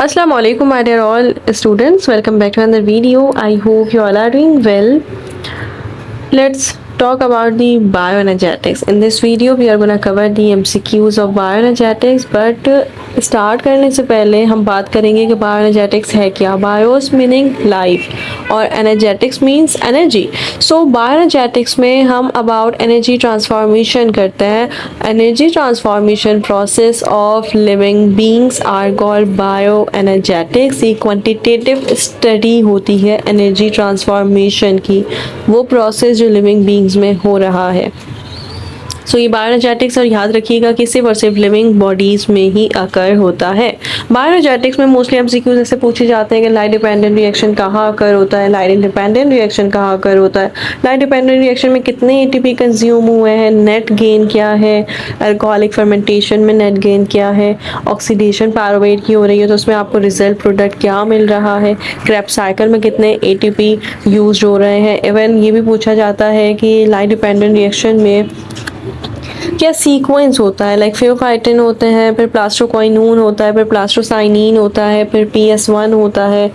Assalamu alaikum, my dear all students. Welcome back to another video. I hope you all are doing well. Let's talk about the bioenergetics. In this video, we are going to cover the MCQs of bioenergetics. But start करने से पहले हम बात करेंगे कि bioenergetics है क्या. Bios meaning life और energetics means energy. So bioenergetics में हम अबाउट एनर्जी ट्रांसफॉर्मेशन करते हैं. Energy transformation process of living beings are called bioenergetics. ये क्वांटिटेटिव स्टडी होती है एनर्जी ट्रांसफॉर्मेशन की, वो प्रोसेस जो लिविंग बींग्स में हो रहा है. सो ये बायोएनर्जेटिक्स, और याद रखिएगा कि सिर्फ और सिर्फ लिविंग बॉडीज में ही अकर होता है. बायोएनर्जेटिक्स में मोस्टली एमसीक्यूज ऐसे पूछे जाते हैं कि लाइट डिपेंडेंट रिएक्शन कहाँ अकर होता है, लाइट इंडिपेंडेंट रिएक्शन कहाँ अकर होता है, लाइट डिपेंडेंट रिएक्शन में कितने एटीपी कंज्यूम हुए हैं, नेट गेन क्या है, अल्कोहलिक फर्मेंटेशन में नेट गेन क्या है, ऑक्सीडेशन पायरुवेट की हो रही है तो उसमें आपको रिजल्ट प्रोडक्ट क्या मिल रहा है, क्रेब्स साइकिल में कितने एटीपी यूज हो रहे हैं. इवन ये भी पूछा जाता है कि लाइट डिपेंडेंट रिएक्शन में क्या सीक्वेंस होता है, लाइक फियोफाइटिन होते हैं, फिर प्लास्टोक्वाइनून होता है, फिर प्लास्टोसाइनिन होता है, फिर PS1 होता है.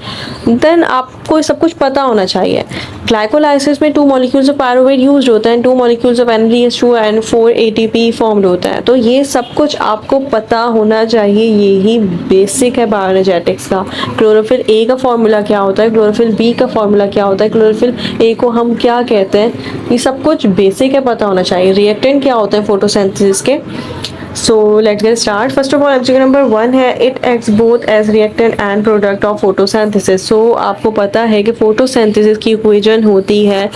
देन आपको सब कुछ पता होना चाहिए. ग्लाइकोलाइसिस में 2 मॉलिक्यूल्स ऑफ पायरुवेट यूज्ड होता है, 2 molecules of NADH2 and 4 ATP formed होता है. तो ये सब कुछ आपको पता होना चाहिए. यही बेसिक है बायोएनर्जेटिक्स का. क्लोरोफिल ए का फॉर्मूला क्या होता है, क्लोरोफिल बी का फॉर्मूला क्या होता है, क्लोरोफिल ए को हम क्या कहते हैं, ये सब कुछ बेसिक है, पता होना चाहिए. रिएक्टेंट क्या होते हैं फोटोसिंथेसिस के. So let's get start. First of all MCQ number 1 है, it acts both as reactant and product of photosynthesis. So आपको पता है कि फोटोसिंथेसिस की इक्वेशन होती है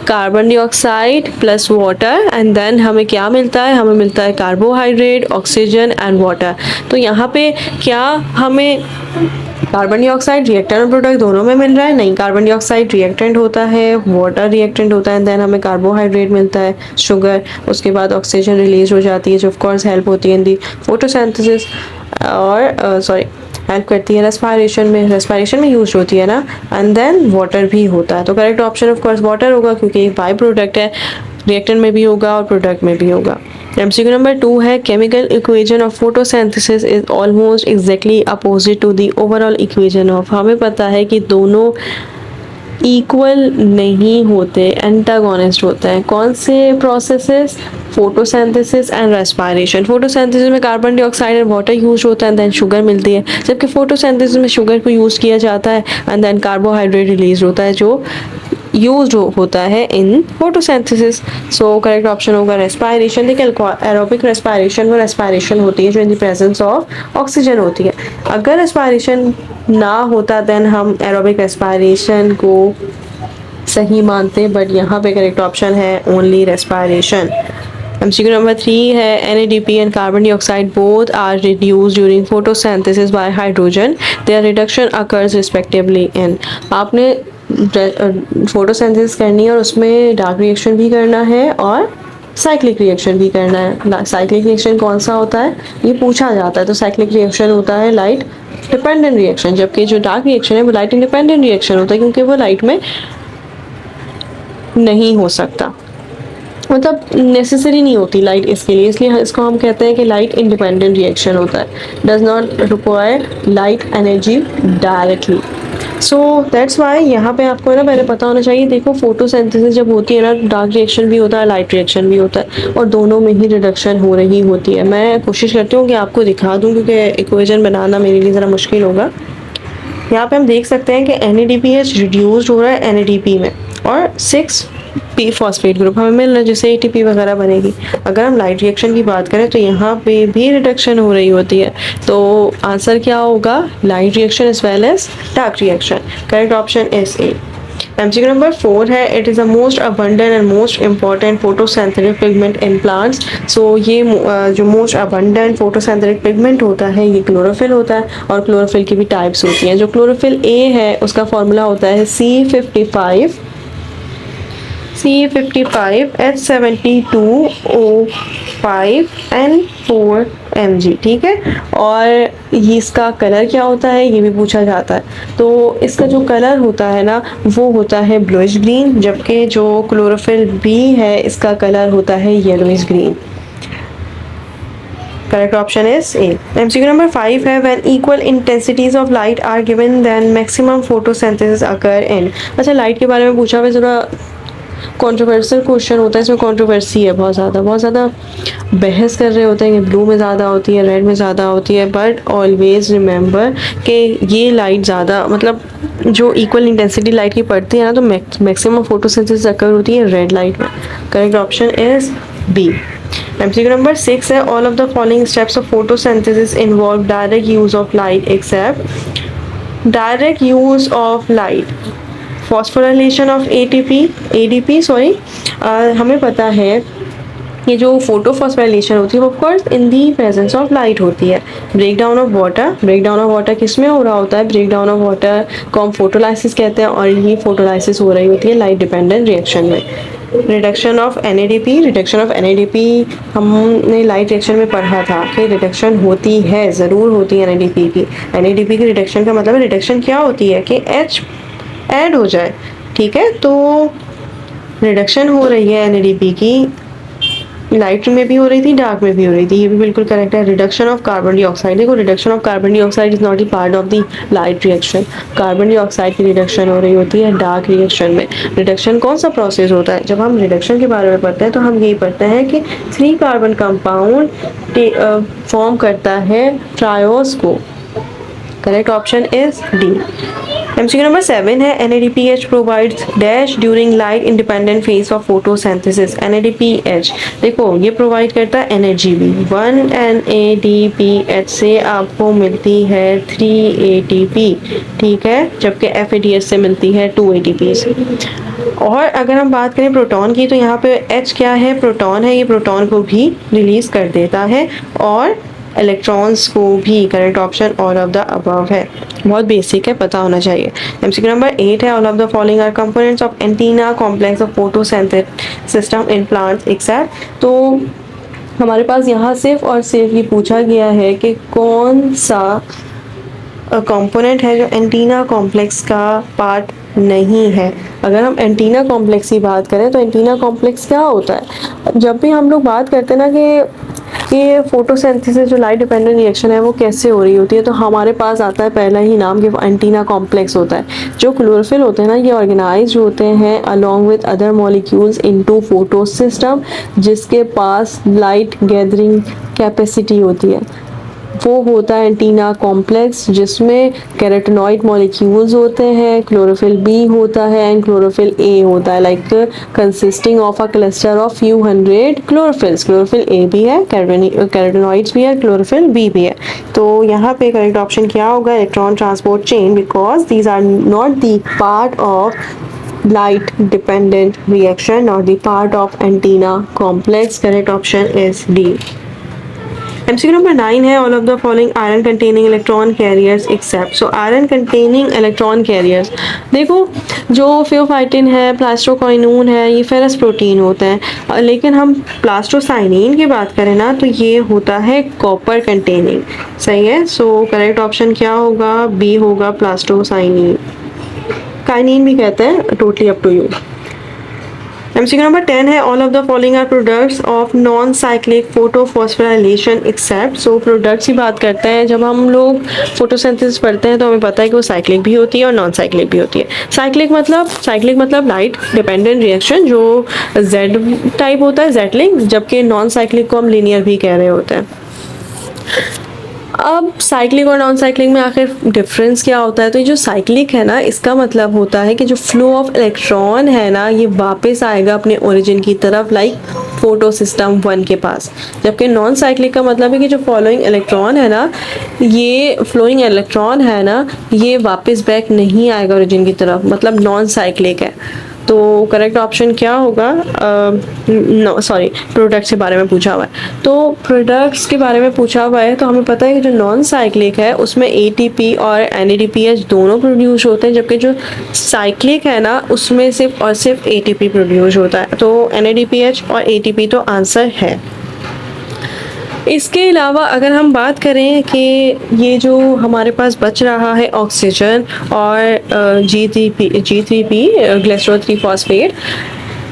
carbon dioxide plus water, and then हमें क्या मिलता है, हमें मिलता है कार्बोहाइड्रेट, ऑक्सीजन एंड वाटर. तो यहाँ पे क्या हमें कार्बन डाइऑक्साइड रिएक्टेंट और प्रोडक्ट दोनों में मिल रहा है? नहीं, कार्बन डाइऑक्साइड रिएक्टेंट होता है, वाटर रिएक्टेंट होता है, देन हमें कार्बोहाइड्रेट मिलता है, शुगर, उसके बाद ऑक्सीजन रिलीज हो जाती है जो ऑफ कोर्स हेल्प होती है इन दी फोटोसिंथेसिस, और हेल्प करती है रेस्पिरेशन में यूज होती है ना. एंड देन वाटर भी होता है. तो correct option of course water होगा, क्योंकि एक बाई प्रोडक्ट है, रिएक्टेंट में भी होगा और प्रोडक्ट में भी होगा. एमसीक्यू नंबर 2 है, chemical equation of photosynthesis is almost exactly opposite to the overall equation of. हमें पता है कि दोनों इक्वल नहीं होते, एंटागोनिस्ट होते हैं. कौन से processes? Photosynthesis and respiration. Photosynthesis में carbon dioxide and water use होता है, देन शुगर मिलती है, जबकि फोटोसिंथेसिस में शुगर को यूज किया जाता है एंड देन कार्बोहाइड्रेट रिलीज होता है जो यूज होता है in photosynthesis. So correct option होगा रेस्पिरेशन. देखिए एरोबिक रेस्पिरेशन वो रेस्पिरेशन होती है जो इन द प्रेजेंस ऑफ ऑक्सीजन होती है. अगर रेस्पिरेशन ना होता देन हम एरोबिक रेस्पिरेशन को सही मानते, बट यहाँ पे करेक्ट ऑप्शन है ओनली रेस्पिरेशन. एमसीक्यू नंबर 3 है, NADP and carbon dioxide both are reduced during photosynthesis by hydrogen. Their reduction occurs respectively in. आपने फोटोसिंथेसिस करनी है और उसमें डार्क रिएक्शन भी करना है और साइक्लिक रिएक्शन भी करना है. साइक्लिक रिएक्शन कौन सा होता है ये पूछा जाता है. तो साइक्लिक रिएक्शन होता है लाइट डिपेंडेंट रिएक्शन, जबकि जो डार्क रिएक्शन है वो लाइट इंडिपेंडेंट रिएक्शन होता है, क्योंकि वो लाइट में नहीं हो सकता, मतलब नेसेसरी नहीं होती लाइट इसके लिए, इसलिए इसको हम कहते हैं कि लाइट इंडिपेंडेंट रिएक्शन होता है. Does not require light energy directly. So that's why यहाँ पे आपको ना पहले पता होना चाहिए. देखो फोटोसिंथेसिस जब होती है ना, डार्क रिएक्शन भी होता है, लाइट रिएक्शन भी होता है, और दोनों में ही रिडक्शन हो रही होती है. मैं कोशिश करती हूँ कि आपको दिखा दूँ, क्योंकि इक्वेशन बनाना मेरे लिए ज़रा मुश्किल होगा. यहाँ पे हम देख सकते हैं कि NADPH रिड्यूस्ड हो रहा है NADP में, और 6P फॉस्फेट ग्रुप हमें मिल रहा है जिससे ATP वगैरह बनेगी. अगर हम लाइट रिएक्शन की बात करें तो यहाँ पे भी रिडक्शन हो रही होती है. तो आंसर क्या होगा? Light reaction as well as dark reaction. Correct option is A. MCQ number 4 है, it is the most abundant and most important photosynthetic pigment in plants. So ये जो मोस्ट अबंडेंट फोटोसिंथेटिक पिगमेंट होता है ये chlorophyll होता है, और chlorophyll की भी टाइप्स होती हैं. जो क्लोरोफिल ए है उसका फॉर्मूला होता है C55H72O5N4Mg. ठीक है, और ये इसका कलर क्या होता है ये भी पूछा जाता है. तो इसका जो कलर होता है ना वो होता है ब्लूइश ग्रीन, जबकि जो क्लोरोफिल बी है इसका कलर होता है yellowish green. Correct option is A. MCQ number 5 है when equal intensities of light are given then maximum photosynthesis occur in. अच्छा, लाइट के बारे में पूछा हुआ, जरा कंट्रोवर्शियल क्वेश्चन होता है, इसमें कंट्रोवर्सी है बहुत ज़्यादा बहस कर रहे होते हैं कि ब्लू में ज़्यादा होती है, रेड में ज़्यादा होती है, बट ऑलवेज रिमेंबर कि ये लाइट ज़्यादा मतलब जो इक्वल इंटेंसिटी लाइट की पड़ती है ना, तो मैक्सिमम फोटोसिंथेसिस अकर होती है रेड लाइट में। Correct option is B. MCQ number 6 है all of the following steps of photosynthesis involve direct use of light except direct use of light. Phosphorylation of ADP sorry, हमें पता है ये जो photo phosphorylation होती है वो of course in the presence of light होती है। ब्रेक डाउन ऑफ वाटर किस में हो रहा होता है? ब्रेक डाउन ऑफ वाटर को हम फोटोलाइसिस कहते हैं, और ये फोटोलाइसिस हो रही होती है लाइट डिपेंडेंट रिएक्शन में। रिडक्शन ऑफ NADP हमने लाइट रिएक्शन में पढ़ा था कि रिडक्शन होती है, ज़रूर होती है NADP की रिडक्शन का मतलब रिडक्शन क्या होती है कि H ऐड हो जाए, ठीक है। तो रिडक्शन हो रही है NADP की, लाइट में भी हो रही थी, डार्क में भी हो रही थी, ये भी बिल्कुल करेक्ट है। रिडक्शन ऑफ कार्बन डाइऑक्साइड, देखो reduction of carbon dioxide is not a part of the light reaction. Carbon dioxide की रिडक्शन हो रही होती है डार्क रिएक्शन में। रिडक्शन कौन सा प्रोसेस होता है? जब हम रिडक्शन के बारे में पढ़ते हैं तो हम यही पढ़ते हैं कि 3 कार्बन कंपाउंड फॉर्म करता है ट्रायोस को। Correct option is D. MCQ number 7 है NADPH provides dash during light independent phase of photosynthesis. NADPH देखो ये प्रोवाइड करता है एनर्जी भी। 1 NADPH से आपको मिलती है 3 ATP, ठीक है, जबकि FADH से मिलती है 2 ATP से। और अगर हम बात करें प्रोटॉन की, तो यहाँ पे H क्या है? प्रोटॉन है, ये प्रोटॉन को भी रिलीज कर देता है और इलेक्ट्रॉन्स को भी। Correct option all of the above है, बहुत बेसिक है, पता होना चाहिए। MCQ नंबर 8 है all of the following are components of antenna complex of photosynthesis system in plants except. तो हमारे पास यहाँ सिर्फ और सिर्फ ये पूछा गया है कि कौन सा कंपोनेंट है जो एंटीना कॉम्प्लेक्स का पार्ट नहीं है। अगर हम एंटीना कॉम्प्लेक्स की बात करें तो एंटीना कॉम्प्लेक्स क्या होता है? जब भी हम लोग बात करते हैं ना कि ये फोटोसिंथेसिस जो लाइट डिपेंडेंट रिएक्शन है वो कैसे हो रही होती है, तो हमारे पास आता है पहला ही नाम कि एंटीना कॉम्प्लेक्स होता है। जो क्लोरोफिल होते हैं ना, ये ऑर्गेनाइज होते हैं along with other molecules into photo system, जिसके पास लाइट गैदरिंग कैपेसिटी होती है। वो होता है एंटीना कॉम्प्लेक्स, जिसमें कैरोटीनॉइड मॉलिक्यूल्स होते हैं, क्लोरोफिल बी होता है एंड क्लोरोफिल ए होता है, like consisting of a cluster of few hundred chlorophylls. Chlorophyll A भी है, कैरोटीनॉइड्स भी है, क्लोरोफिल बी भी है। तो यहाँ पे करेक्ट ऑप्शन क्या होगा? Electron transport chain, because these are not the part of light dependent reaction और the part of antenna complex. Correct option is D. MCQ number 9 है all of the following iron containing electron carriers except. So iron containing electron carriers, देखो जो pheophytin है, प्लास्टोक्वाइनून है, ये ferrous protein होते हैं, लेकिन हम प्लास्टोसाइनिन की बात करें ना तो ये होता है कॉपर कंटेनिंग। सही है, सो करेक्ट ऑप्शन क्या होगा? बी होगा, प्लास्टोसाइनिन। काइनिन भी कहते हैं, totally up to you. MCQ number 10 है all of the following are products of non cyclic photophosphorylation except. So products की बात करते हैं, जब हम लोग फोटोसिंथेसिस पढ़ते हैं तो हमें पता है कि वो साइक्लिक भी होती है और नॉन साइक्लिक भी होती है। साइक्लिक मतलब लाइट डिपेंडेंट रिएक्शन जो Z टाइप होता है, Z लिंक, जबकि नॉन साइक्लिक को हम लीनियर भी कह रहे होते हैं। अब साइक्लिक और नॉन साइक्लिक में आखिर डिफरेंस क्या होता है? तो ये जो साइक्लिक है ना, इसका मतलब होता है कि जो फ्लो ऑफ इलेक्ट्रॉन है ना, ये वापस आएगा अपने ओरिजिन की तरफ, लाइक फोटो सिस्टम 1 के पास। जबकि नॉन साइक्लिक का मतलब है कि जो फॉलोइंग इलेक्ट्रॉन है ना, ये फ्लोइंग इलेक्ट्रॉन है ना, ये वापस बैक नहीं आएगा ओरिजिन की तरफ, मतलब नॉन साइक्लिक है। तो करेक्ट ऑप्शन क्या होगा? प्रोडक्ट्स के बारे में पूछा हुआ है, तो प्रोडक्ट्स के बारे में पूछा हुआ है तो हमें पता है कि जो नॉन साइक्लिक है उसमें ATP और NADPH दोनों प्रोड्यूस होते हैं, जबकि जो साइक्लिक है ना उसमें सिर्फ और सिर्फ ATP प्रोड्यूस होता है। तो NADPH और ATP तो आंसर है। इसके अलावा अगर हम बात करें कि ये जो हमारे पास बच रहा है ऑक्सीजन और G3P ग्लिसरॉल 3 फॉस्फेट,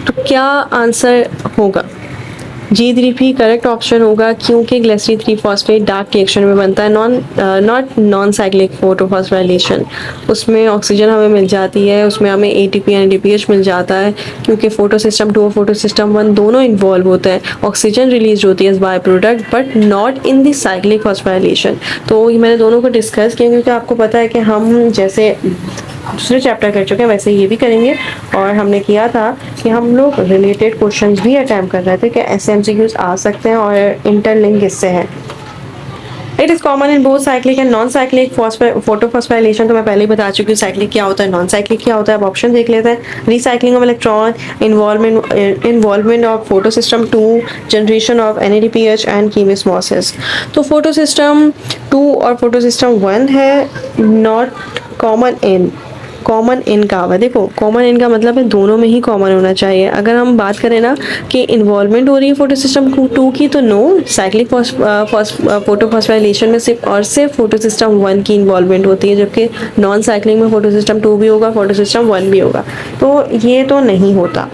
तो क्या आंसर होगा? G3P करेक्ट ऑप्शन होगा, क्योंकि ग्लिसरीन 3 फॉस्फेट डार्क रिएक्शन में बनता है, नॉन साइक्लिक फोटोफॉस्फोराइलेशन। उसमें ऑक्सीजन हमें मिल जाती है, उसमें हमें ATP एंड ADPH मिल जाता है, क्योंकि फोटो सिस्टम 2 और फोटो सिस्टम 1 दोनों इन्वॉल्व होते हैं। ऑक्सीजन रिलीज होती है as by product but not in the cyclic phosphorylation. तो ये मैंने दोनों को डिस्कस किया, क्योंकि आपको पता है कि हम जैसे दूसरे चैप्टर कर चुके हैं वैसे ये भी करेंगे, और हमने किया था कि हम लोग रिलेटेड क्वेश्चंस भी अटेम्प्ट कर रहे थे कि ऐसे MCQs आ सकते हैं और इंटरलिंक इससे है। It is common in both cyclic and non cyclic photophosphorylation. तो मैं पहले ही बता चुकी हूँ साइक्लिक क्या होता है, नॉन साइक्लिक क्या होता है। अब ऑप्शन देख लेते हैं। Recycling of electron, involvement of photosystem 2, generation of NADPH and chemiosmosis. तो फोटो सिस्टम 2 और फोटो सिस्टम 1 है नॉट कॉमन इन का हुआ। देखो कॉमन इन का मतलब है दोनों में ही कॉमन होना चाहिए। अगर हम बात करें ना कि इन्वॉल्वमेंट हो रही है फोटो सिस्टम 2 की, तो नो, साइक्लिक फोटोफॉस्फोराइलेशन में सिर्फ और सिर्फ फोटो सिस्टम 1 की इन्वॉल्वमेंट होती है, जबकि नॉन साइक्लिंग में फोटो सिस्टम 2 भी होगा, फोटो सिस्टम 1 भी होगा। तो ये तो नहीं होता।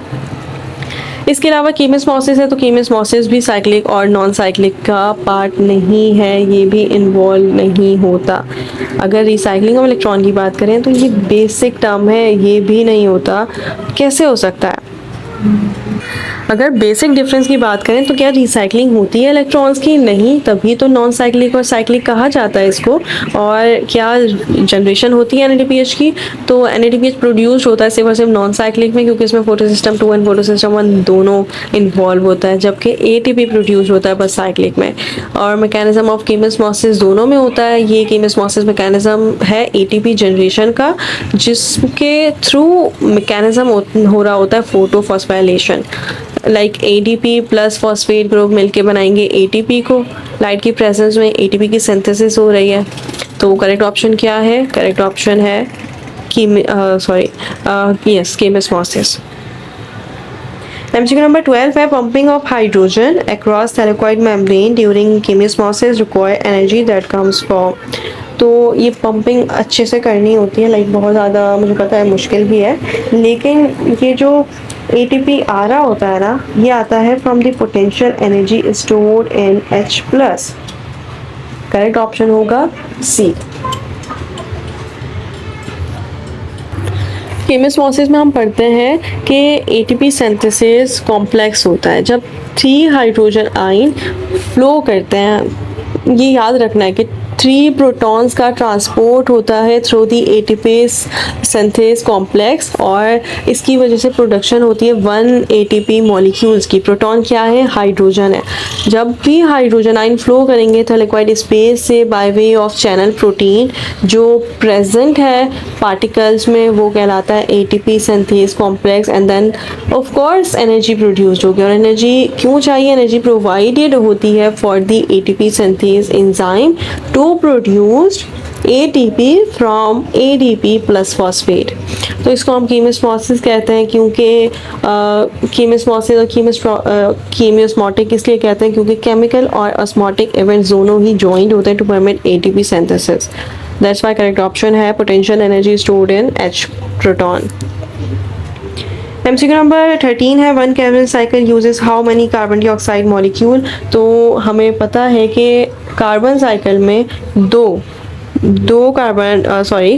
इसके अलावा कीमिस्मोसिस है, तो कीमिस्मोसिस भी साइक्लिक और नॉन साइक्लिक का पार्ट नहीं है, ये भी इन्वॉल्व नहीं होता। अगर रिसाइकलिंग ऑफ इलेक्ट्रॉन की बात करें तो ये बेसिक टर्म है, ये भी नहीं होता। कैसे हो सकता है? अगर बेसिक डिफरेंस की बात करें तो क्या रिसाइकलिंग होती है इलेक्ट्रॉन्स की? नहीं, तभी तो नॉन साइक्लिक और साइक्लिक कहा जाता है इसको। और क्या जनरेशन होती है NADPH की? तो NADPH प्रोड्यूस होता है सिर्फ और सिर्फ नॉन साइक्लिक में, क्योंकि इसमें photo system 2 and photo system 1 दोनों इन्वॉल्व होता है, जबकि ATP प्रोड्यूस होता है बस साइक्लिक में। और मैकेनिज्म ऑफ कीमिस्मोसिस दोनों में होता है। ये कीमिस्मोसिस मैकेनिज्म है ATP जनरेशन का, जिसके थ्रू मैकेनिज्म हो रहा होता है photophosphorylation. Like ADP plus phosphate group मिलके बनाएंगे ATP को। लाइट की प्रेजेंस में ATP की सिंथेसिस हो रही है। तो करेक्ट ऑप्शन क्या है? करेक्ट ऑप्शन है कीमिस्मोसिस। MCQ नंबर 12 है pumping of hydrogen across thylakoid membrane during chemiosmosis require energy that comes from. तो ये पंपिंग अच्छे से करनी होती है, लाइक बहुत ज़्यादा मुझे पता है मुश्किल भी है, लेकिन ये जो ATP आ रहा होता है ना, ये आता है from the potential energy stored in H plus. Correct option होगा C। कीमिस्मोसिस में हम पढ़ते हैं कि ATP सिंथेसिस कॉम्प्लेक्स होता है जब 3 हाइड्रोजन आयन फ्लो करते हैं। ये याद रखना है कि 3 प्रोटॉन्स का ट्रांसपोर्ट होता है through the ATP synthase complex, और इसकी वजह से प्रोडक्शन होती है 1 ATP मॉलिक्यूल्स की। प्रोटॉन क्या है? हाइड्रोजन है। जब भी हाइड्रोजन आयन फ्लो करेंगे थैलेकॉइड स्पेस से by way of channel protein जो प्रेजेंट है पार्टिकल्स में, वो कहलाता है ATP synthase complex, and then of course energy produced होगी। और एनर्जी क्यों चाहिए? एनर्जी प्रोवाइडेड होती है for the ATP synthase enzyme to produced ATP from ADP plus phosphate. तो इसको हम कीमिस्मोसिस कहते हैं, क्योंकि कीमिस्मोसिस और कीमियोस्मोटिक इसलिए कहते हैं क्योंकि केमिकल और ऑस्मोटिक इवेंट्स दोनों ही जॉइंट होते हैं to permit ATP synthesis. That's why correct option है potential energy stored in H proton. MCQ number 13 है 1 Calvin cycle uses how many carbon dioxide molecule. तो हमें पता है कि कार्बन साइकिल में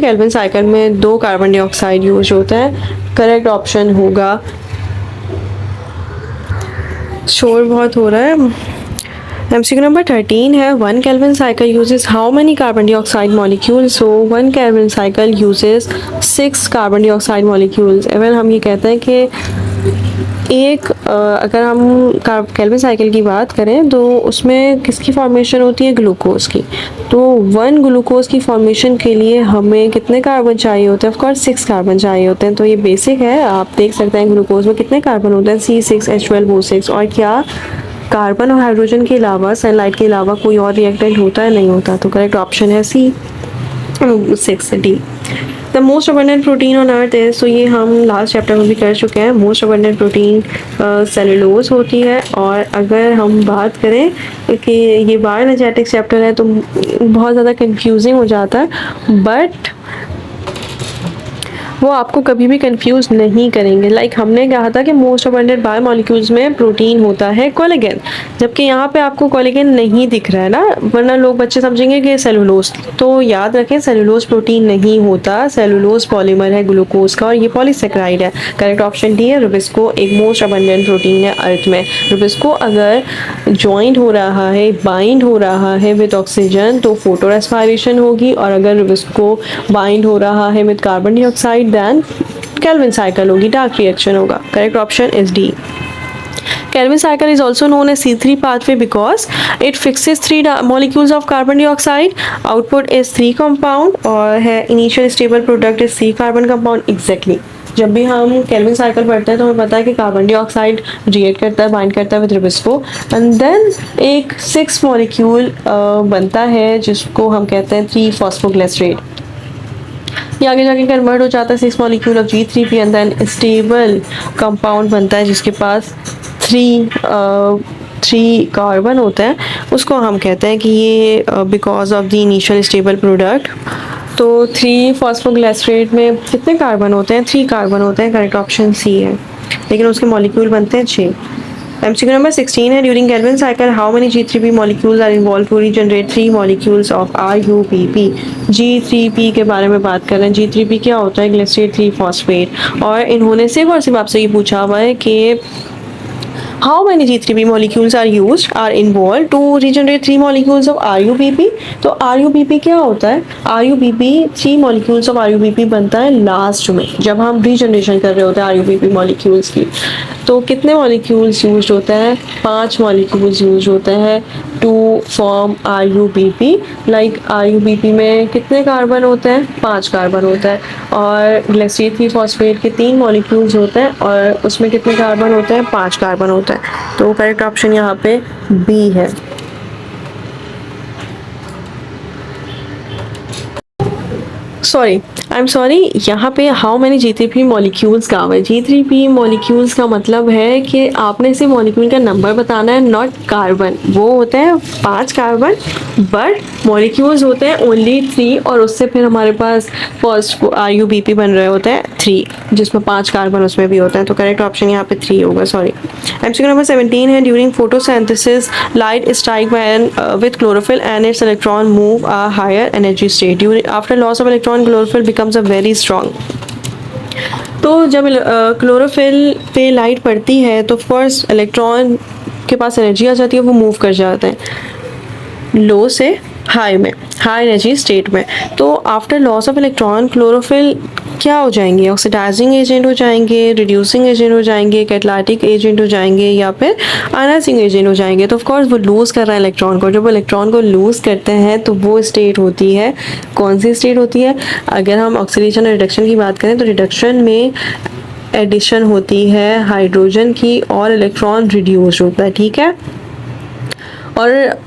केल्विन साइकिल में 2 कार्बन डाइऑक्साइड यूज होता है। करेक्ट ऑप्शन होगा, शोर बहुत हो रहा है। MCQ नंबर 13 है 1 Calvin cycle uses how many carbon dioxide molecules. So 1 Calvin cycle uses 6 carbon dioxide molecules. Even हम ये कहते हैं कि अगर हम केल्विन साइकिल की बात करें तो उसमें किसकी फॉर्मेशन होती है? ग्लूकोज की। तो 1 ग्लूकोज की फॉर्मेशन के लिए हमें कितने कार्बन चाहिए होते हैं? ऑफ कोर्स 6 कार्बन चाहिए होते हैं। तो ये बेसिक है, आप देख सकते हैं ग्लूकोज में कितने कार्बन होते हैं? C6H12O6। और क्या कार्बन और हाइड्रोजन के अलावा, सनलाइट के अलावा कोई और रिएक्टेंट होता है? नहीं होता। तो करेक्ट ऑप्शन है C6D। The most abundant protein on earth is. तो ये हम लास्ट चैप्टर में भी कर चुके हैं। मोस्ट अबंडेंट प्रोटीन सेलुलोज होती है। और अगर हम बात करें कि ये बायोएनर्जेटिक्स चैप्टर है तो बहुत ज़्यादा कंफ्यूजिंग हो जाता है, बट वो आपको कभी भी कंफ्यूज नहीं करेंगे। लाइक हमने कहा था कि मोस्ट अबंडेंट बायोमोलिक्यूल्स में प्रोटीन होता है कोलेजन, जबकि यहाँ पे आपको कोलेजन नहीं दिख रहा है ना, वरना लोग बच्चे समझेंगे कि सेलुलोज। तो याद रखें सेलुलोज प्रोटीन नहीं होता, सेलुलोज पॉलीमर है ग्लूकोज का और ये पॉलीसेकेराइड है। करेक्ट ऑप्शन डी है रुबिस्को, एक मोस्ट अबंडेंट प्रोटीन है अर्थ में। रुबिस्को अगर ज्वाइंट हो रहा है, बाइंड हो रहा है विद ऑक्सीजन तो फोटो रेस्पिरेशन होगी, और अगर रुबिस्को बाइंड हो रहा है with carbon dioxide then Calvin cycle होगी, डार्क रिएक्शन होगा। Correct option is D. Calvin cycle is also known as C3 pathway because it fixes three molecules of carbon dioxide. Output is 3 compound और है initial stable product is 3 carbon compound. Exactly. जब भी हम Calvin cycle पढ़ते हैं तो हमें पता है कि कार्बन डाइऑक्साइड रिएक्ट करता है, बाइंड करता है विद रुबिस्को, एंड देन एक 6 मॉलिक्यूल बनता है जिसको हम कहते हैं 3 फॉस्फोग्लिसरेट। ये आगे जाके कन्वर्ट हो जाता है 6 molecule of G3P and then stable compound बनता है जिसके पास 3 कार्बन होते हैं, उसको हम कहते हैं कि ये because of the initial stable product. तो 3 फॉस्फोग्लिसरेट में कितने कार्बन होते हैं? 3 कार्बन होते हैं। करेक्ट ऑप्शन सी है, लेकिन उसके मॉलिक्यूल बनते हैं 6। MCQ नंबर 16 है, during Calvin cycle how many G3P molecules are involve to regenerate 3 molecules of RUPP। G3P के बारे में बात कर रहे हैं। G3P क्या होता है? Glycerate 3 phosphate. और इन्होंने सिर्फ और सिर्फ आपसे ये पूछा हुआ है कि how many G3P molecules are involved to regenerate 3 molecules of RUPP। तो RUPP क्या होता है? RUPP 3 molecules of RUPP बनता है लास्ट में, जब हम रीजनरेशन कर रहे होते हैं RUPP molecules की। तो कितने मॉलिक्यूल्स यूज होते हैं? 5 मॉलिक्यूल्स यूज होते हैं to form RUPP। Like RUPP में कितने कार्बन होते हैं? 5 कार्बन होता है। और ग्लिसरेट 3 फॉस्फेट के 3 मॉलिक्यूल्स होते हैं और उसमें कितने कार्बन होते हैं? 5 कार्बन होता है। तो करेक्ट ऑप्शन यहाँ पे बी है। आई एम सॉरी, यहाँ पे हाउ मैनी G3P मॉलिक्यूल्स का है। G3P मॉलिक्यूल्स का मतलब है कि आपने इसे मॉलिक्यूल का नंबर बताना है, नॉट कार्बन। वो होते हैं 5 कार्बन बट मॉलिक्यूल्स होते हैं ओनली 3, और उससे फिर हमारे पास फर्स्ट RUPP बन रहे होते हैं 3, जिसमें 5 कार्बन उसमें भी होता है। तो करेक्ट ऑप्शन यहाँ पे 3 होगा। सॉरी। MCQ नंबर 17 है, during photosynthesis light strike with chlorophyll and its electron move a higher energy state. After loss of electron chlorophyll becomes a very strong. तो जब क्लोरोफिल पे लाइट पड़ती है तो फर्स्ट इलेक्ट्रॉन के पास एनर्जी आ जाती है, वो मूव कर जाते हैं लो से हाई में, हाई एनर्जी स्टेट में। तो after loss of electron chlorophyll क्या हो जाएंगे? ऑक्सीडाइजिंग एजेंट हो जाएंगे, रिड्यूसिंग एजेंट हो जाएंगे, कैटालिटिक एजेंट हो जाएंगे, या फिर आयनाइजिंग एजेंट हो जाएंगे। तो ऑफकोर्स वो लूज़ कर रहा है इलेक्ट्रॉन को। जब वो इलेक्ट्रॉन को लूज़ करते हैं तो वो स्टेट होती है, कौन सी स्टेट होती है? अगर हम ऑक्सीडेशन और रिडक्शन की बात करें तो रिडक्शन में एडिशन होती है हाइड्रोजन की और इलेक्ट्रॉन रिड्यूस होता है, ठीक है। और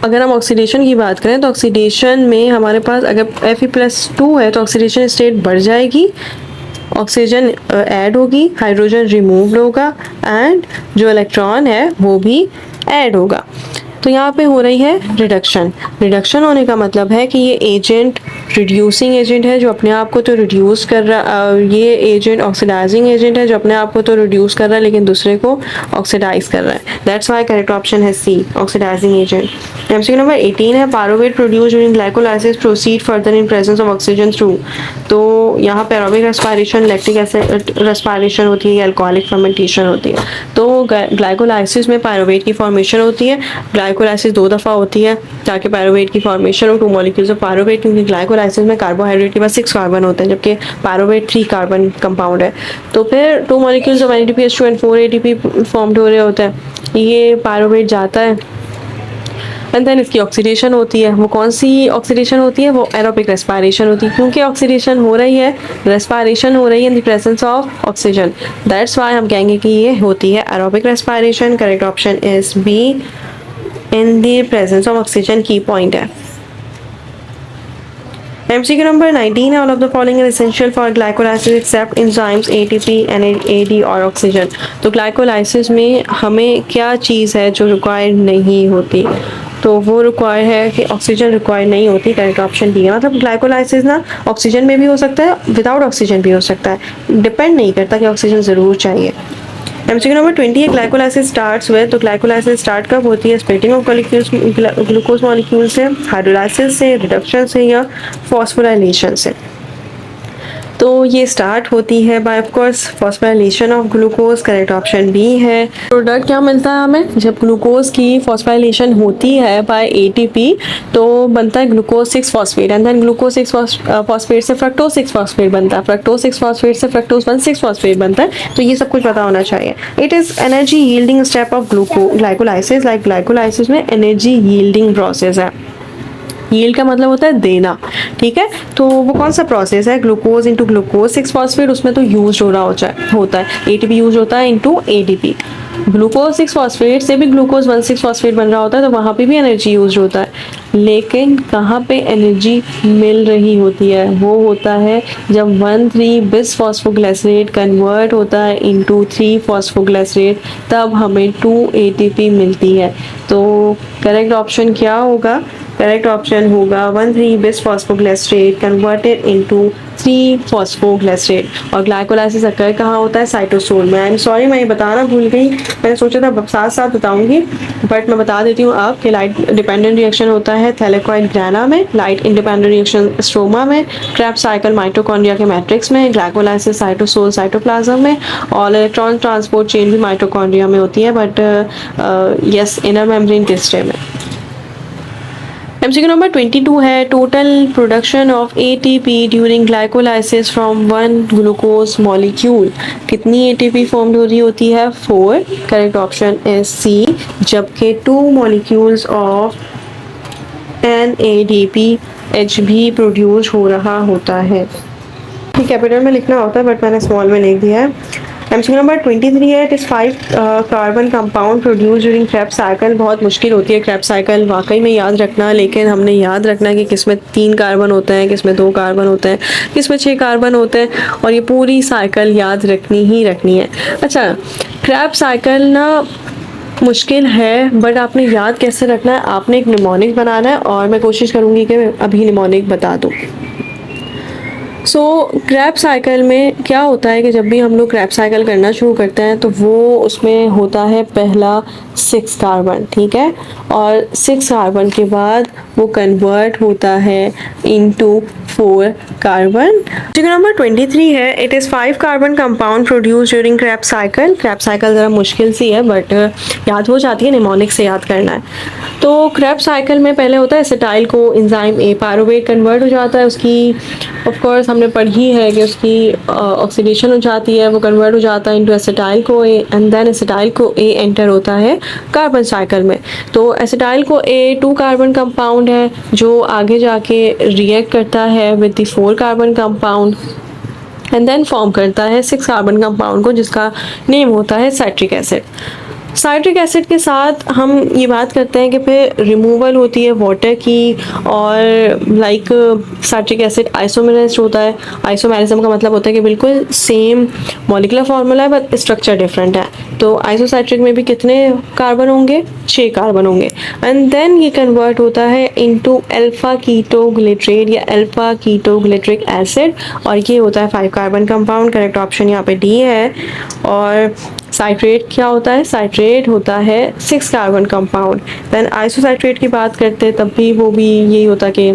अगर हम ऑक्सीडेशन की बात करें तो ऑक्सीडेशन में हमारे पास अगर Fe+2 है तो ऑक्सीडेशन स्टेट बढ़ जाएगी, ऑक्सीजन ऐड होगी, हाइड्रोजन रिमूव होगा एंड जो इलेक्ट्रॉन है वो भी ऐड होगा। तो यहाँ पे हो रही है रिडक्शन। रिडक्शन होने का मतलब है कि ये एजेंट रिड्यूसिंग एजेंट है जो अपने आप को तो रिड्यूस कर रहा, ये एजेंट ऑक्सीडाइजिंग एजेंट है जो अपने आप को तो रिड्यूस कर रहा है लेकिन दूसरे को ऑक्सीडाइज कर रहा है। दैट्स वाई करेक्ट ऑप्शन है सी, ऑक्सीडाइजिंग एजेंट। MCQ नंबर 18 है, pyruvate produce during glycolysis proceed further in presence of oxygen through. तो यहाँ पे aerobic respiration, lactic acid respiration होती है, अल्कोहलिक फर्मेंटेशन होती है। तो ग्लाइकोलाइसिस में पायरुवेट की फॉर्मेशन होती है। ग्लाइकोलाइसिस 2 दफ़ा होती है ताकि पायरुवेट की फॉर्मेशन हो, 2 मॉलिक्यूल्स ऑफ पायरुवेट, क्योंकि ग्लाइकोलाइसिस में कार्बोहाइड्रेट के पास 6 कार्बन होते हैं जबकि पायरुवेट 3 कार्बन कंपाउंड है। तो फिर 2 molecules of NADPH2 and 4 ATP formed हो रहे होते हैं। ये पायरुवेट जाता है एंड देन इसकी ऑक्सीडेशन होती है। वो कौन सी ऑक्सीडेशन होती है? वो एरोबिक रेस्पिरेशन होती है, क्योंकि ऑक्सीडेशन हो रही है, रेस्पिरेशन हो रही है in the presence of oxygen. That's why हम कहेंगे कि ये होती है aerobic respiration. Correct option is B, in the presence of oxygen की पॉइंट है। MCQ नंबर 19 है, all of the following are essential for glycolysis except enzymes ATP, NAD और ऑक्सीजन। तो ग्लाइकोलाइसिस में हमें क्या चीज़ है जो रिक्वायर्ड नहीं होती? तो वो रिक्वायर है कि ऑक्सीजन रिक्वायर नहीं होती। करेक्ट ऑप्शन डी है। मतलब ग्लाइकोलाइसिस ना ऑक्सीजन में भी हो सकता है, विदाउट ऑक्सीजन भी हो सकता है, डिपेंड नहीं करता कि ऑक्सीजन ज़रूर चाहिए। एमसीक्यू नंबर 20 है, ग्लाइकोलाइसिस स्टार्ट्स विद। तो ग्लाइकोलाइसिस स्टार्ट कब होती है? स्प्लिटिंग ऑफ ग्लूकोज मॉलिक्यूल से, हाइड्रोलाइसिस से, रिडक्शन से या फॉस्फोराइलेशन से। तो ये स्टार्ट होती है by of course phosphorylation of glucose. Correct option B है। प्रोडक्ट क्या मिलता है हमें जब ग्लूकोज की फॉस्फोराइलेशन होती है बाय एटीपी? तो बनता है glucose 6 phosphate and then glucose 6 phosphate से फ्रक्टोज 6 फॉस्फेट बनता है, फ्रक्टोज 6 फॉस्फेट से फ्रक्टोज 1 6 फॉस्फेट बनता है। तो ये सब कुछ पता होना चाहिए। It is energy yielding step of glycolysis. Like glycolysis में एनर्जी यील्डिंग प्रोसेस है। यील्ड का मतलब होता है देना, ठीक है। तो वो कौन सा प्रोसेस है? ग्लूकोज इंटू ग्लूकोज 6 फॉस्फेट, उसमें तो यूज हो रहा होता है एटीपी यूज होता है इंटू एडीपी। ग्लूकोज 6 फॉस्फेट से भी ग्लूकोज 1 6 फॉस्फेट बन रहा होता है, तो वहाँ पे भी एनर्जी यूज होता है। लेकिन कहाँ पे एनर्जी मिल रही होती है? वो होता है जब 1,3 बिस फॉस्फोग्लिसरेट कन्वर्ट होता है इंटू 3 फॉस्फोग्लिसरेट, तब हमें 2 एटीपी मिलती है। तो करेक्ट ऑप्शन क्या होगा? करेक्ट ऑप्शन होगा 1,3 बिस फॉस्फोग्लिसरेट कन्वर्टेड इनटू 3 फॉस्फोग्लिसरेट। और ग्लाइकोलाइसिस अकर कहाँ होता है? साइटोसोल में। आई एम सॉरी, मैं ये बताना भूल गई, मैंने सोचा था साथ साथ बताऊंगी, बट मैं बता देती हूँ आप कि लाइट डिपेंडेंट रिएक्शन होता है थैलेकॉइड ग्राना में, लाइट इंडिपेंडेंट रिएक्शन स्ट्रोमा में, क्रेब्स साइकिल माइटोकॉन्ड्रिया के मैट्रिक्स में, ग्लाइकोलाइसिस साइटोसोल साइटोप्लाज्म में, और इलेक्ट्रॉन ट्रांसपोर्ट चेन भी माइटोकॉन्ड्रिया में होती है, बट यस इनर मेम्ब्रेन टिस्ट्रे में। एमसीक्यू नंबर 22 है, total production of ATP during glycolysis from 1 glucose molecule. कितनी एटीपी फॉर्म हो रही होती है? 4। Correct option is C. जबकि 2 मॉलिक्यूल्स ऑफ NADPH भी प्रोड्यूस हो रहा होता है। कैपिटल में लिखना होता है बट मैंने स्मॉल में लिख दिया है। एमसीक्यू नंबर 23 है, it is 5 carbon compound produce during Krebs cycle. बहुत मुश्किल होती है क्रेब्स साइकिल वाकई में याद रखना, लेकिन हमने याद रखना कि किस में 3 कार्बन होते हैं, किस में 2 कार्बन होते हैं, किस में 6 कार्बन होते हैं, और ये पूरी साइकिल याद रखनी ही रखनी है। अच्छा, क्रेब साइकिल ना मुश्किल है, बट आपने याद कैसे रखना है? आपने एक निमोनिक बनाना है और मैं कोशिश करूँगी कि मैं अभी निमोनिक बता दूँ। सो क्रैब साइकिल में क्या होता है कि जब भी हम लोग क्रैब साइकिल करना शुरू करते हैं तो वो उसमें होता है पहला 6 कार्बन, ठीक है, और 6 कार्बन के बाद वो कन्वर्ट होता है इनटू 4 कार्बन। फिगर नंबर 23 है, it is 5 carbon compound produce during Krebs cycle. Krebs cycle ज़रा मुश्किल सी है बट याद हो जाती है, निमोनिक से याद करना है। तो क्रैब साइकिल में पहले होता है acetyl co enzyme A pyruvate convert हो जाता है, उसकी ऑफ कोर्स हमने पढ़ी है कि उसकी ऑक्सीडेशन हो जाती है, वो कन्वर्ट हो जाता है into acetyl co A, and then acetyl co A enter होता है कार्बन साइकिल में। तो एसिटाइल को ए 2 कार्बन कंपाउंड है जो आगे जाके रिएक्ट करता है with the 4 carbon compound and then form करता है 6 कार्बन कंपाउंड को, जिसका नेम होता है साइट्रिक एसिड। साइट्रिक एसिड के साथ हम ये बात करते हैं कि फिर रिमूवल होती है वाटर की, और लाइक साइट्रिक एसिड आइसोमेराइज्ड होता है। आइसोमेरिज्म का मतलब होता है कि बिल्कुल सेम मॉलिक्यूलर फार्मूला है बट स्ट्रक्चर डिफरेंट है। तो आइसोसाइट्रिक में भी कितने कार्बन होंगे? 6 कार्बन होंगे, एंड देन ये कन्वर्ट होता है इनटू अल्फा कीटोग्लिसरेट या अल्फा कीटोग्लिसरिक एसिड, और ये होता है 5 कार्बन कंपाउंड। करेक्ट ऑप्शन यहाँ पे डी है। और साइट्रेट क्या होता है? साइट्रेट होता है 6 कार्बन कंपाउंड। देन आइसोसाइट्रेट की बात करते हैं तब भी वो भी यही होता कि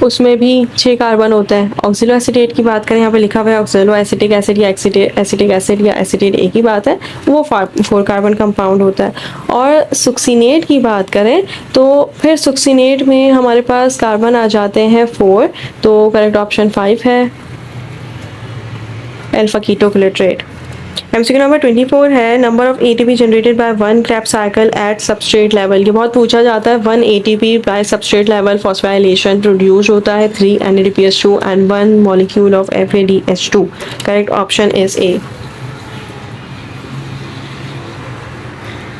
उसमें भी 6 कार्बन होता है। ऑक्सिलो एसीटेट की बात करें, यहाँ पे लिखा हुआ है ऑक्सिलो एसिटिक एसिड या एसिटिक एसिड या एसीटेट, एक ही बात है, वो 4 कार्बन कंपाउंड होता है। और सुक्सिनेट की बात करें तो फिर सुक्सिनेट में हमारे पास कार्बन आ जाते हैं 4, तो करेक्ट ऑप्शन 5 है, अल्फा कीटोग्लिसरेट। एमसीक्यू नंबर 24 है, number of ATP generated by 1 Krebs cycle at substrate level. ये बहुत पूछा जाता है। 1 ATP by substrate level phosphorylation produce होता है 3 NADPH2 and 1 molecule of FADH2। Correct option is A.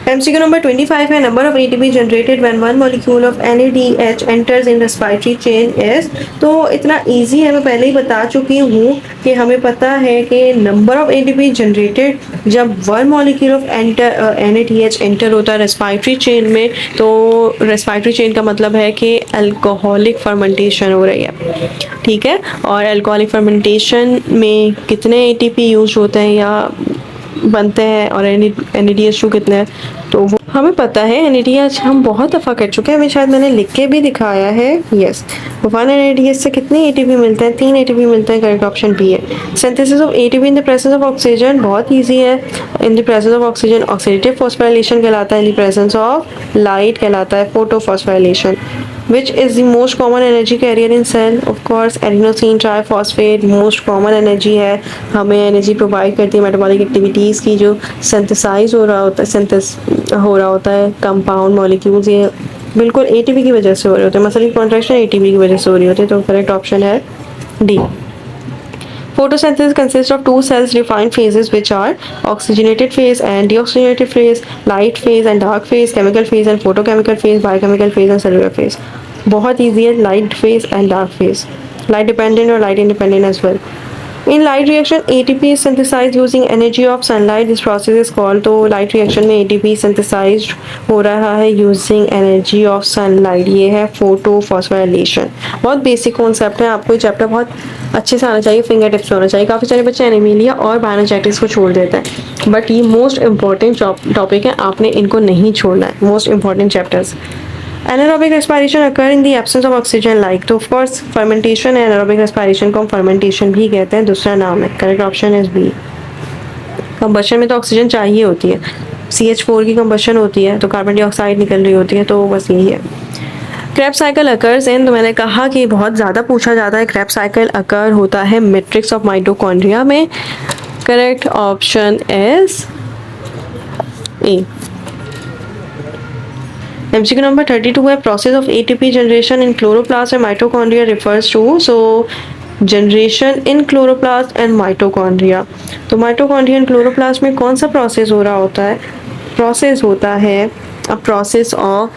MCQ number 25 है, number of ATP generated when one molecule of NADH enters in respiratory chain is. तो इतना easy है, मैं पहले ही बता चुकी हूँ कि हमें पता है कि नंबर ऑफ ATP जनरेटेड जब one molecule of NADH enter होता है रेस्पिरेटरी चेन में, तो रेस्पिरेटरी चेन का मतलब है कि अल्कोहलिक फर्मेंटेशन हो रही है, ठीक है। और अल्कोहलिक फर्मेंटेशन में कितने ATP यूज होते हैं या बनते हैं और NADH2 कितने हैं, तो वो हमें पता है। NADH हम बहुत दफ़ा कर चुके हैं, हमें शायद मैंने लिख के भी दिखाया है। यस, वन NADH से कितने ATP मिलते हैं? 3 ATP मिलते हैं। करेक्ट ऑप्शन बी है। Synthesis of ATP in the presence of oxygen बहुत ईजी है। In the presence of oxygen oxidative phosphorylation कहलाता है, in the presence of light कहलाता है photophosphorylation. Which is the most common energy carrier in cell? Of course, adenosine triphosphate most common energy है, हमें energy provide करती है metabolic activities की, जो सिंथेसाइज हो रहा होता है, हो रहा होता है कंपाउंड मॉलिक्यूल्स, ये बिल्कुल ATP की वजह से हो रहे होते हैं। मसल की कॉन्ट्रैक्शन ATP की वजह से हो रही होती है, तो करेक्ट ऑप्शन है D. Photosynthesis consists of two cells defined phases, which are oxygenated phase and deoxygenated phase, light phase and dark phase, chemical phase and photochemical phase, biochemical phase and cellular phase. बहुत easy है, light phase and dark phase, light dependent और light independent as well. In light reaction, ATP is synthesized using energy of sunlight. This process is called, तो light reaction में ATP synthesized हो रहा है using energy of sunlight, ये है photosphorylation। बहुत basic concept है, आपको ये चैप्टर बहुत अच्छे से आना चाहिए, फिंगर टिप्स होना चाहिए। काफ़ी सारे बच्चे एनीमिया और बायोएनर्जेटिक्स को छोड़ देते हैं, बट ये मोस्ट इंपॉर्टेंट टॉपिक है, आपने इनको नहीं छोड़ना है, most important chapters. Anaerobic respiration occur in the absence of oxygen like, तो of course fermentation है, anaerobic respiration को हम fermentation भी कहते हैं, दूसरा नाम है। Correct option is B. Combustion में तो ऑक्सीजन चाहिए होती है, CH4 की कंबशन होती है तो कार्बन डाइऑक्साइड निकल रही होती है, तो बस यही है। Krebs cycle occurs in, तो मैंने कहा कि बहुत ज़्यादा पूछा जाता है। Krebs cycle occur होता है मैट्रिक्स ऑफ माइटोकॉन्ड्रिया में। Correct option is A. MCQ number 32 है, process of ATP generation in chloroplast and mitochondria refers to. So generation in chloroplast and mitochondria, तो माइटोकॉन्ड्रिया एंड क्लोरोप्लास्ट में कौन सा process हो रहा होता है? प्रोसेस होता है अ प्रोसेस ऑफ,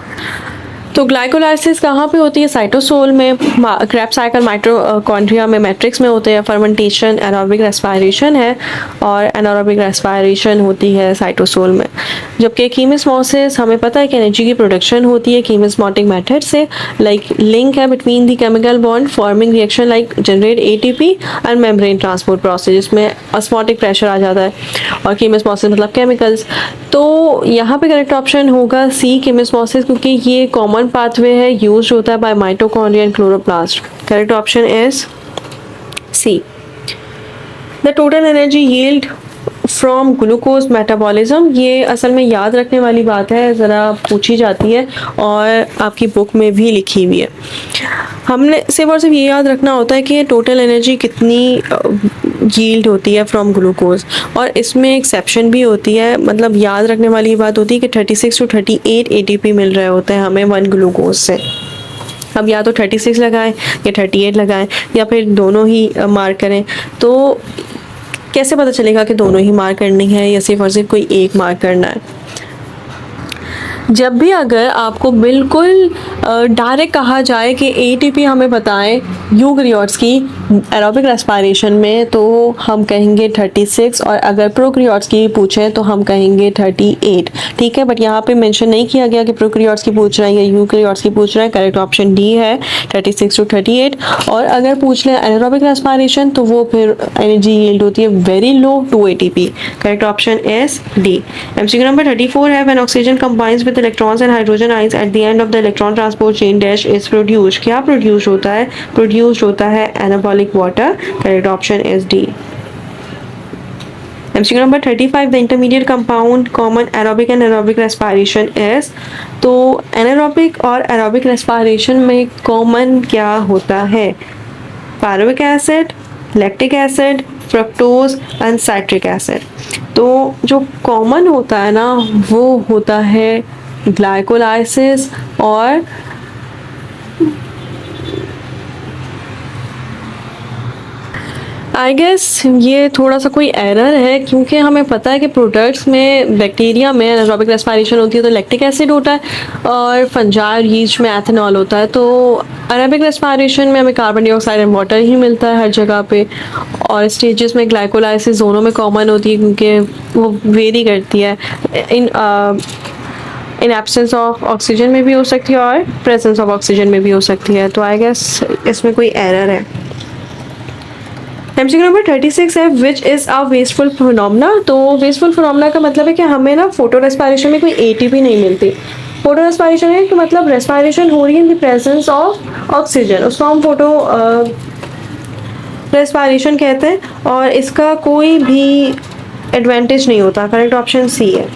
तो ग्लाइकोलाइसिस कहाँ पे होती है? साइटोसोल में। क्रेब्स साइकिल माइटोकॉन्ड्रिया में मैट्रिक्स में होते हैं। फर्मेंटेशन एनारोबिक रेस्पिरेशन है और एनारोबिक रेस्पिरेशन होती है साइटोसोल में। जबकि कीमोस्मोसिस हमें पता है कि एनर्जी की प्रोडक्शन होती है कीमोस्मोटिक मेथड से, लाइक लिंक है between the chemical bond forming reaction like generate ATP and membrane transport process, जिसमें ऑस्मोटिक प्रेशर आ जाता है, और कीमोस्मोसिस मतलब केमिकल्स। तो यहाँ पे करेक्ट ऑप्शन होगा सी, कीमोस्मोसिस, क्योंकि ये कॉमन पाथवे है, यूज होता है by mitochondria and chloroplast. Correct option is C. The total energy yield from glucose metabolism, ये असल में याद रखने वाली बात है, ज़रा पूछी जाती है और आपकी बुक में भी लिखी हुई है। हमने सिर्फ और सिर्फ ये याद रखना होता है कि टोटल एनर्जी कितनी यील्ड होती है फ्रॉम ग्लूकोज, और इसमें एक्सेप्शन भी होती है, मतलब याद रखने वाली बात होती है कि 36 to 38 ATP मिल रहे होते हैं हमें 1 ग्लूकोज से। अब या तो 36 लगाएं या 38 लगाएं या फिर दोनों ही मार्क करें, तो कैसे पता चलेगा कि दोनों ही मार्क करनी है या सिर्फ और सिर्फ कोई एक मार्क करना है? जब भी अगर आपको बिल्कुल डायरेक्ट कहा जाए कि ATP हमें बताएं यूकैरियोट्स की एरोबिक रेस्पिरेशन में, तो हम कहेंगे 36, और अगर प्रोकैरियोट्स की पूछें तो हम कहेंगे 38, ठीक है। बट यहाँ पे मेंशन नहीं किया गया कि प्रोकैरियोट्स की पूछ रहे हैं या यूकैरियोट्स की पूछ रहे हैं। करेक्ट ऑप्शन डी है 36 to 38। और अगर पूछ लें एनारोबिक रेस्पिरेशन तो वो फिर एनर्जी यील्ड होती है very low 2 ATP। Correct option is D. MCQ number 34 है, when oxygen combines with electrons and hydrogen ions at the end of the electron transport chain dash is produced, क्या produce होता है? Produced होता है anabolic water. Correct option is D. MCQ number 35, the intermediate compound common aerobic and aerobic respiration is, तो anaerobic और aerobic respiration में common क्या होता है? Pyruvic acid, lactic acid, fructose and citric acid. तो जो कॉमन होता है ना वो होता है ग्लाइकोलाइसिस और आई गेस ये थोड़ा सा कोई एरर है, क्योंकि हमें पता है कि प्रोडक्ट्स में बैक्टीरिया में एनारोबिक रेस्पिरेशन होती है तो लैक्टिक एसिड होता है और फंजाई यीस्ट में एथेनॉल होता है। तो एनारोबिक रेस्पिरेशन में हमें कार्बन डाइऑक्साइड एंड वाटर ही मिलता है हर जगह पे, और स्टेजेस में ग्लाइकोलाइसिस दोनों में कॉमन होती है क्योंकि वो वेरी करती है। इन एब्सेंस ऑफ ऑक्सीजन में भी हो सकती है और प्रेजेंस ऑफ ऑक्सीजन में भी हो सकती है। तो आई गेस इसमें कोई एरर है। एमसीक्यू नंबर 36 है, which is a wasteful phenomena. तो वेस्टफुल फिनोमेना का मतलब है कि हमें ना फोटो रेस्पिरेशन में कोई एटीपी नहीं मिलती। फोटो रेस्पिरेशन है कि मतलब रेस्पिरेशन हो रही है in the presence of oxygen, उसको हम फोटो रेस्पिरेशन कहते हैं और इसका कोई भी एडवांटेज नहीं होता। करेक्ट ऑप्शन सी है।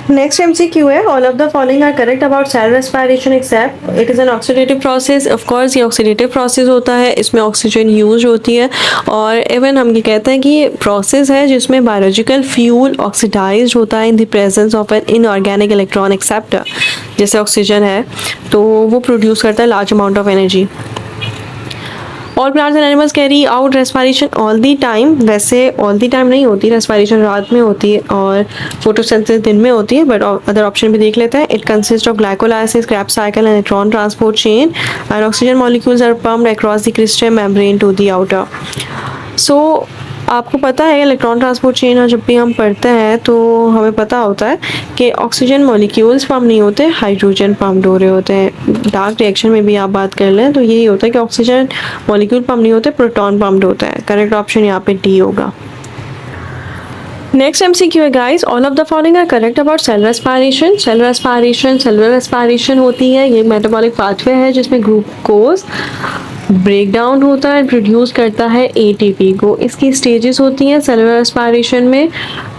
नेक्स्ट एमसीक्यू है, all of the following are correct about cell respiration except it is an oxidative process. Of course ये ऑक्सीडेटिव प्रोसेस होता है, इसमें ऑक्सीजन यूज होती है और इवन हम ये कहते हैं कि ये प्रोसेस है जिसमें बायोलॉजिकल फ्यूल ऑक्सीडाइज होता है in the presence of an inorganic electron acceptor. जैसे ऑक्सीजन है तो वो प्रोड्यूस करता है large amount of energy. All plants and animals carry out respiration all the time. वैसे ऑल दी टाइम नहीं होती, रेस्पिरेशन रात में होती है और फोटोसिंथेसिस दिन में होती है, बट अदर ऑप्शन भी देख लेते हैं। It consist of glycolysis, Krebs cycle, electron transport chain and oxygen molecules are pumped across the crystal membrane to the outer. So आपको पता है इलेक्ट्रॉन ट्रांसपोर्ट चेन जब भी हम पढ़ते हैं तो हमें पता होता है कि ऑक्सीजन मॉलिक्यूल्स पम्प नहीं होते, हाइड्रोजन पम्प्ड हो रहे होते हैं। डार्क रिएक्शन में भी आप बात कर लें तो यही होता है कि ऑक्सीजन मॉलिक्यूल पम्प नहीं होते, प्रोटॉन पम्प्ड होता है। करेक्ट ऑप्शन यहाँ पे डी होगा। नेक्स्ट एमसीक्यू है guys, all of the following are correct about cell respiration. Cellular respiration होती है, ये मेटाबॉलिक पाथवे है जिसमें ग्लूकोज ब्रेक डाउन होता है, प्रोड्यूस करता है एटीपी को। इसकी स्टेजेस होती हैं सेलुलर रेस्पिरेशन में,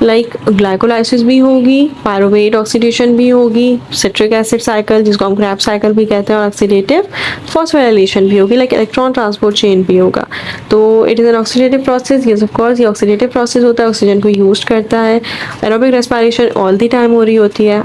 लाइक ग्लाइकोलाइसिस भी होगी, पायरुवेट ऑक्सीडेशन भी होगी, सिट्रिक एसिड साइकिल जिसको हम क्रेब्स साइकिल भी कहते हैं, और ऑक्सीडेटिव फॉस्फोराइलेशन भी होगी, लाइक इलेक्ट्रॉन ट्रांसपोर्ट चेन भी होगा। तो it is an oxidative process. Yes of course ये ऑक्सीडेटिव प्रोसेस होता है, ऑक्सीजन को यूज करता है। Aerobic respiration all the time हो रही होती है।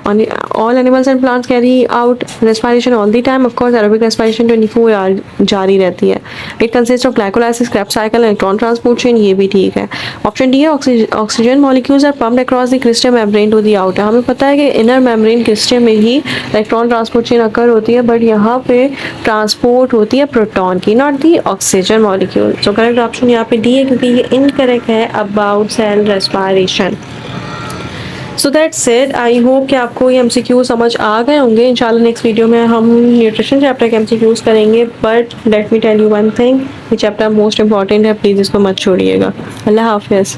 All animals and plants carry out respiration all the time. Of course aerobic respiration 24 hour जारी रहती है। It consist of glycolysis, Krebs cycle, electron transport chain, ये भी ठीक है। ऑप्शन डी है, oxygen molecules are pumped across the crystal membrane to the outer. हमें पता है कि इनर मेम्ब्रेन क्रिस्टल में ही इलेक्ट्रॉन ट्रांसपोर्ट चेन अकर होती है, बट यहाँ पे ट्रांसपोर्ट होती है प्रोटॉन की, not the oxygen molecule. So correct option यहाँ पे डी है क्योंकि ये इनकरेक्ट है about cell respiration. So that's it. I hope कि आपको ये एमसीक्यू समझ आ गए होंगे। इंशाल्लाह नेक्स्ट वीडियो में हम न्यूट्रिशन चैप्टर के एमसीक्यूज करेंगे, but let me tell you one thing, ये चैप्टर मोस्ट इंपॉर्टेंट है, प्लीज़ इसको मत छोड़िएगा। अल्लाह हाफिज़।